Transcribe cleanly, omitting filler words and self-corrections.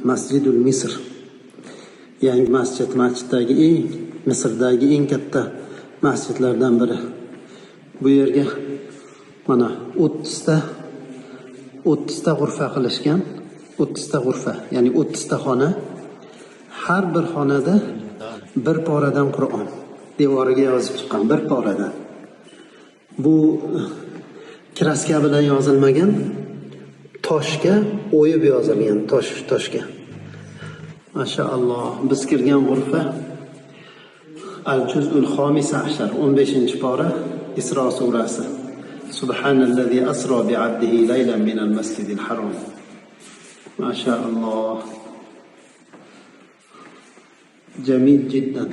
Masjidul Misr, yangi masjiddagi Misrdagi eng katta masjidlardan biri. Bu yerga mana 30 ta g'urfa qilishgan. 30 ta g'urfa, ya'ni 30 ta xona. Har bir xonada bir poradan Qur'on devoriga yozib chiqqan, bir poradan. Bu kraska bilan yozilmagan, toshga o'yib yozilgan, toshga. Mashaalloh, biz kirgan g'urfa Al-Juz'ul Xomisa ashar, 15-pora, Isro surasi. Subhanallazi asro bi'abdihi laylan minal masjidil haram. Mashaalloh. Jamil jiddan.